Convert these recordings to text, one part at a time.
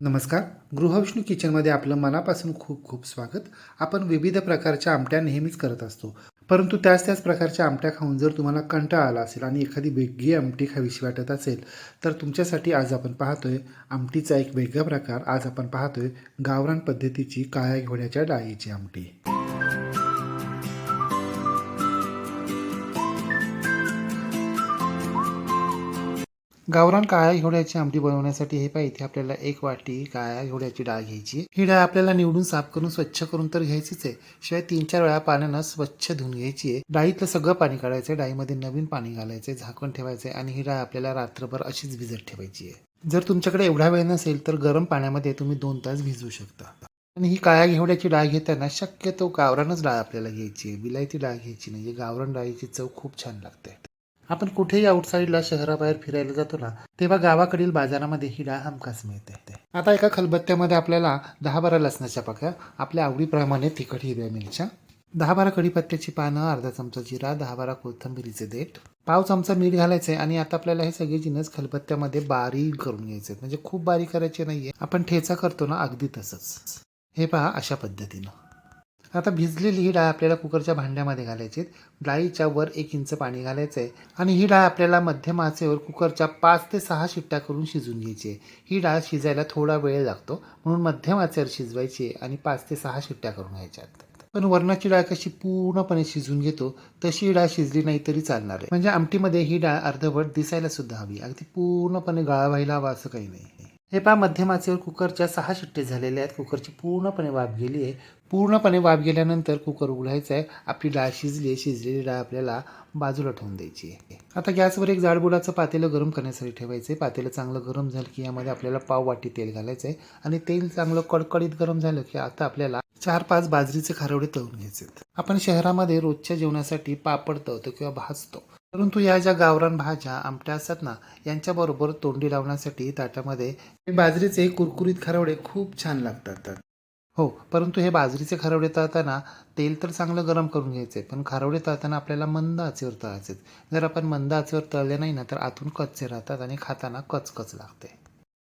नमस्कार. गृहविष्णू किचनमध्ये आपलं मनापासून खूप खूप स्वागत. आपण विविध प्रकारच्या आमट्या नेहमीच करत असतो. परंतु त्याच प्रकारच्या आमट्या खाऊन जर तुम्हाला कंटाळा आला असेल आणि एखादी वेगळी आमटी खावीशी वाटत असेल, तर तुमच्यासाठी आज आपण पाहतोय आमटीचा एक वेगळा प्रकार. आज आपण पाहतोय गावरान पद्धतीची काळ्या घेवड्याच्या डाळीची आमटी. गावरान काळ्या घेवड्याची आमटी बनवण्यासाठी हे पाहिजे इथे आपल्याला 1 वाटी काळ्या घेवड्याची डाळ घ्यायची. ही डाळ आपल्याला निवडून साफ करून स्वच्छ करून तर घ्यायचीच आहे. शिवाय 3-4 वेळा पाण्यानं स्वच्छ धुवून घ्यायची आहे. डाळीतलं सगळं पाणी काढायचं, डाळीमध्ये नवीन पाणी घालायचं, झाकण ठेवायचं आणि ही डाळ आपल्याला रात्रभर अशीच भिजत ठेवायची आहे. जर तुमच्याकडे एवढा वेळ नसेल तर गरम पाण्यामध्ये तुम्ही 2 तास भिजवू शकता. आणि ही काळ्या घेवड्याची डाळ घेताना शक्यतो गावरानच डाळ आपल्याला घ्यायची आहे. विलायती डाळ घ्यायची नाही. गावरान डाळीची चव खूप छान लागते. आपण कुठेही आउटसाईडला शहराबाहेर फिरायला जातो ना, तेव्हा गावाकडील बाजारामध्ये ही डाळ हमखास मिळते. आता एका खलबत्त्यामध्ये आपल्याला 10-12 लसणाच्या पाकळ्या, आपल्या आवडीप्रमाणे तिखट हिरव्या मिरच्या, 10-12 कढीपत्त्याची पानं, अर्धा चमचा जिरा, 10-12 कोथिंबीरीचे देठ, पाव चमचा मीठ घालायचे आणि आता आपल्याला हे सगळे जिन्नस खलबत्त्यामध्ये बारीक करून घ्यायचे. म्हणजे खूप बारीक करायचे नाहीये, आपण ठेचा करतो ना अगदी तसंच. हे पहा अशा पद्धतीनं. आता भिजलेली ही डाळ आपल्याला कुकरच्या भांड्यामध्ये घालायची. डाळीच्या वर 1 इंच पाणी घालायचं आहे आणि ही डाळ आपल्याला मध्यम आचेवर कुकरच्या 5 ते 6 शिट्ट्या करून शिजवून घ्यायची आहे. ही डाळ शिजायला थोडा वेळ लागतो म्हणून मध्यम आचेवर शिजवायची आणि 5 ते 6 शिट्ट्या करून घ्यायच्या. पण वरणाची डाळ कशी पूर्णपणे शिजून घेतो तशी ही डाळ शिजली नाही तरी चालणार आहे. म्हणजे आमटीमध्ये ही डाळ अर्धवट दिसायला सुद्धा हवी, अगदी पूर्णपणे गाळा व्हायला हवा असं काही नाही. हे पहा मध्यम आचेवर कुकरच्या 6 शिट्टे झालेल्या आहेत. कुकरची पूर्णपणे वाफ गेली आहे. पूर्णपणे वाफ गेल्यानंतर कुकर उघडायचा आहे. आपली डाळ शिजली आहे. शिजलेली डाळ आपल्याला बाजूला ठेवून द्यायची आहे. आता गॅसवर एक जाडबुडाचं पातेलं गरम करण्यासाठी ठेवायचं आहे. पातेलं चांगलं गरम झालं की यामध्ये आपल्याला पाव वाटी तेल घालायचं आहे आणि तेल चांगलं कडकडीत गरम झालं की आता आपल्याला 4-5 बाजरीचे खारवडे तळून घ्यायचे. आपण शहरामध्ये रोजच्या जेवणासाठी पापड तळतो किंवा भाजतो, परंतु या ज्या गावरान भाज्या आमट्या असतात ना, यांच्याबरोबर तोंडी लावण्यासाठी ताटामध्ये हे बाजरीचे कुरकुरीत खारवडे खूप छान लागतात. हो, परंतु हे बाजरीचे खारवडे तळताना तेल तर चांगलं गरम करून घ्यायचे, पण खारवडे तळताना आपल्याला मंद आचेवर तळायचे. जर आपण मंद आचेवर तळले नाही ना तर आतून कच्चे राहतात आणि खाताना कचकच लागते.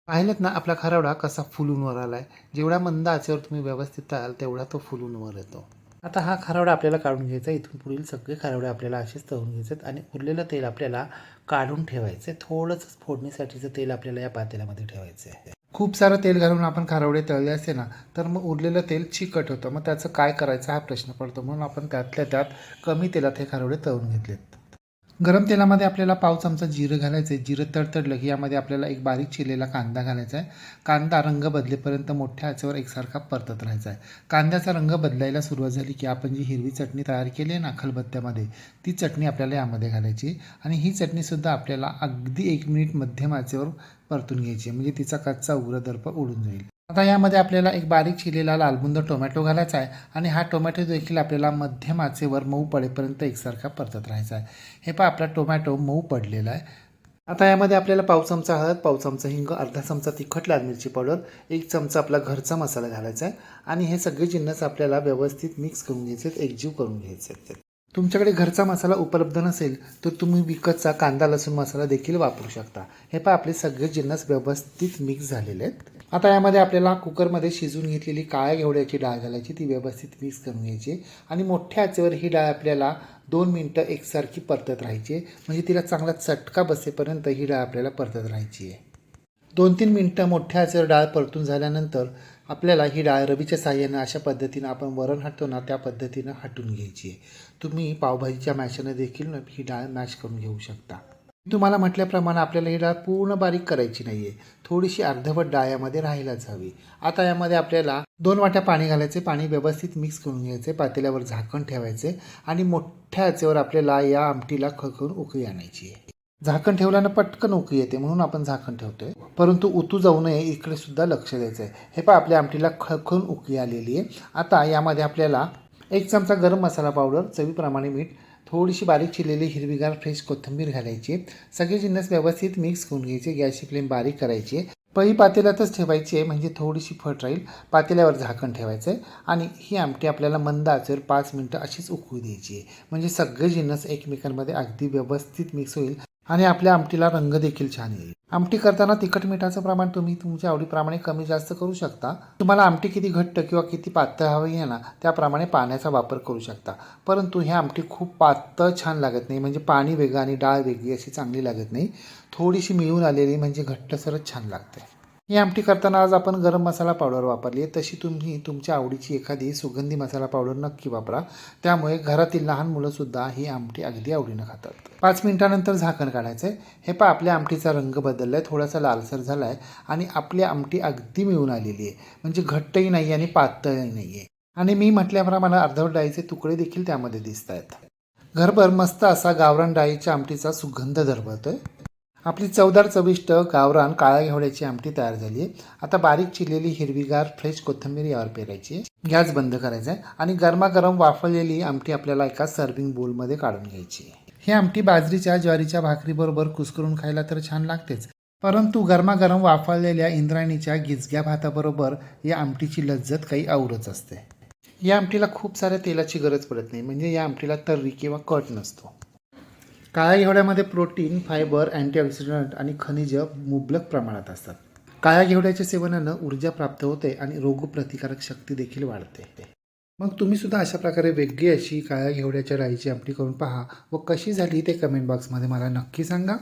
पाहिलेत ना आपला खारवडा कसा फुलून वर आलाय. जेवढा मंद आचेवर तुम्ही व्यवस्थित तळाल तेवढा तो फुलून वर येतो. आता हा खारवडा आपल्याला काढून घ्यायचा. इथून पुढील सगळे खारवडे आपल्याला असेच तळून घ्यायचे आणि उरलेलं तेल आपल्याला काढून ठेवायचं. थोडंच फोडणीसाठीचं तेल आपल्याला या पातेल्यामध्ये ठेवायचं आहे. खूप सारं तेल घालून आपण खारवडे तळले असते ना तर मग उरलेलं तेल चिकट होतं. मग त्याचं काय करायचं हा प्रश्न पडतो. म्हणून आपण त्यातल्या त्यात कमी तेलात हे खारवडे तळून घेतलेत. गरम तेलामध्ये आपल्याला पाव चमचा जिरं घालायचं आहे. जिरं तडतडलं की यामध्ये आपल्याला एक बारीक चिरलेला कांदा घालायचा आहे. कांदा रंग बदलेपर्यंत मोठ्या आचेवर एकसारखा परतत राहायचा आहे. कांद्याचा रंग बदलायला सुरुवात झाली की आपण जी हिरवी चटणी तयार केली आहे ना खलबत्त्यामध्ये, ती चटणी आपल्याला यामध्ये घालायची आणि ही चटणीसुद्धा आपल्याला अगदी 1 मिनिट मध्यम आचेवर परतून घ्यायची, म्हणजे तिचा कच्चा उग्र दर्प उडून जाईल. आता यामध्ये आपल्याला एक बारीक चिरलेला लालबुंद टोमॅटो घालायचा आहे आणि हा टोमॅटो देखील आपल्याला मध्यम आचेवर मऊ पडेपर्यंत एकसारखा परतत राहायचा आहे. हे पहा आपला टोमॅटो मऊ पडलेला आहे. आता यामध्ये आपल्याला पाव चमचा हळद, पाव चमचा हिंग, अर्धा चमचा तिखट लाल मिरची पावडर, 1 चमचा आपला घरचा मसाला घालायचा आहे आणि हे सगळे जिन्नस आपल्याला व्यवस्थित मिक्स करून घ्यायचे, एकजीव करून घ्यायचे. तुमच्याकडे घरचा मसाला उपलब्ध नसेल तर तुम्ही विकतचा कांदा लसूण मसाला देखील वापरू शकता. हे पहा आपले सगळे जिन्नस व्यवस्थित मिक्स झालेले आहेत. आता यामध्ये आपल्याला कुकरमध्ये शिजवून घेतलेली काळ्या घेवड्याची डाळ घालायची, ती व्यवस्थित मिक्स करून घ्यायची आणि मोठ्या आचेवर ही डाळ आपल्याला 2 मिनटं एकसारखी परतत राहायची. म्हणजे तिला चांगला चटका बसेपर्यंत ही डाळ आपल्याला परतत राहायची आहे. 2-3 मिनटं मोठ्या आचेवर डाळ परतून झाल्यानंतर आपल्याला ही डाळ रवीच्या साहाय्यानं अशा पद्धतीनं आपण वरण हटतो ना त्या पद्धतीनं हटून घ्यायची आहे. तुम्ही पावभाजीच्या मॅशनं देखील ही डाळ मॅश करून घेऊ शकता. तुम्हाला म्हटल्याप्रमाणे आपल्याला ही डाळ पूर्ण बारीक करायची नाही आहे. थोडीशी अर्धवट डाळ यामध्ये राहायलाच हवी. आता यामध्ये आपल्याला 2 वाट्या पाणी घालायचे. पाणी व्यवस्थित मिक्स करून घ्यायचे. पातेल्यावर झाकण ठेवायचे आणि मोठ्या आचेवर आपल्याला या आमटीला खळखळून उकळी आणायची आहे. झाकण ठेवल्यानं पटकन उकळी येते म्हणून आपण झाकण ठेवतोय, परंतु उतू जाऊ नये इकडे सुद्धा लक्ष द्यायचं आहे. हे पहा आपल्या आमटीला खळखळून उकळी आलेली आहे. आता यामध्ये आपल्याला 1 चमचा गरम मसाला पावडर, चवीप्रमाणे मीठ, थोडीशी बारीक चिरलेली हिरवीगार फ्रेश कोथिंबीर घालायची. सगळे जिन्नस व्यवस्थित मिक्स करून घ्यायचे. गॅसची फ्लेम बारीक करायची. पळी पातेल्यातच ठेवायची आहे म्हणजे थोडीशी फट राहील. पातेल्यावर झाकण ठेवायचं आहे आणि ही आमटी आपल्याला मंद आचेवर 5 मिनटं अशीच उकळू द्यायची आहे. म्हणजे सगळे जिन्नस एकमेकांमध्ये अगदी व्यवस्थित मिक्स होईल आणि आपल्या आमटीला रंग देखील छान येईल. आमटी करताना तिखट मिठाचं प्रमाण तुम्ही तुमच्या आवडीप्रमाणे कमी जास्त करू शकता. तुम्हाला आमटी किती घट्ट किंवा किती पातळ हवी आहे ना, त्याप्रमाणे पाण्याचा वापर करू शकता. परंतु ही आमटी खूप पातळ छान लागत नाही, म्हणजे पाणी वेगळं आणि डाळ वेगळी अशी चांगली लागत नाही. थोडीशी मिळून आलेली म्हणजे घट्टसरच छान लागते. ही आमटी करताना आज आपण गरम मसाला पावडर वापरली आहे, तशी तुम्ही तुमच्या आवडीची एखादी सुगंधी मसाला पावडर नक्की वापरा. त्यामुळे घरातील लहान मुलंसुद्धा ही आमटी अगदी आवडीनं खातात. 5 मिनिटानंतर झाकण काढायचं आहे. हे पहा, आपल्या आमटीचा रंग बदलला आहे, थोडासा लालसर झाला आहे आणि आपली आमटी अगदी मिळून आलेली आहे, म्हणजे घट्टही नाही आणि पातळही नाही आहे. आणि मी म्हटल्याप्रमाणे अर्धवट डाळीचे तुकडे देखील त्यामध्ये दिसत आहेत. घरभर मस्त असा गावरान डाळीच्या आमटीचा सुगंध दरवळतोय. आपली चवदार चविष्ट गावरान काळ्या घेवड्याची आमटी तयार झाली आहे. आता बारीक चिरलेली हिरवीगार फ्रेश कोथिंबीर यावर पेरायची आहे. गॅस बंद करायचा आहे आणि गरमागरम वाफवलेली आमटी आपल्याला एका सर्विंग बोलमध्ये काढून घ्यायची आहे. ही आमटी बाजरीच्या ज्वारीच्या भाकरीबरोबर कुस्करून खायला तर छान लागतेच, परंतु गरमागरम वाफवलेल्या इंद्रायणीच्या गिजग्या भाताबरोबर या आमटीची लज्जत काही औरच असते. या आमटीला खूप साऱ्या तेलाची गरज पडत नाही, म्हणजे या आमटीला तर्री किंवा कट नसतो. काळ्या घेवड्यामध्ये प्रोटीन, फायबर, अँटीऑक्सिडंट आणि खनिज मुबलक प्रमाणात असतात. काळ्या घेवड्याच्या सेवनानं ऊर्जा प्राप्त होते आणि रोगप्रतिकारक शक्ती देखील वाढते. मग तुम्ही सुद्धा अशा प्रकारे वेगळी अशी काळ्या घेवड्याच्या डाळीची आमटी करून पहा व कशी झाली ते कमेंट बॉक्समध्ये मला नक्की सांगा.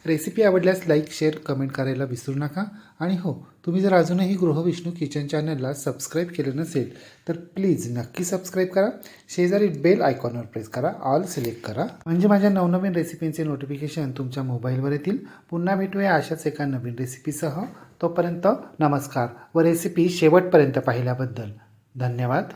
रेसिपी आवडल्यास लाईक, शेअर, कमेंट करायला विसरू नका. आणि हो, तुम्ही जर अजूनही गृहविष्णू किचन चॅनलला सबस्क्राईब केलं नसेल तर प्लीज नक्की सबस्क्राईब करा. शेजारी बेल आयकॉनवर प्रेस करा, ऑल सिलेक्ट करा, म्हणजे माझ्या नवनवीन रेसिपींचे नोटिफिकेशन तुमच्या मोबाईलवर येतील. पुन्हा भेटूया अशाच एका नवीन रेसिपीसह. तोपर्यंत नमस्कार व रेसिपी शेवटपर्यंत पाहिल्याबद्दल धन्यवाद.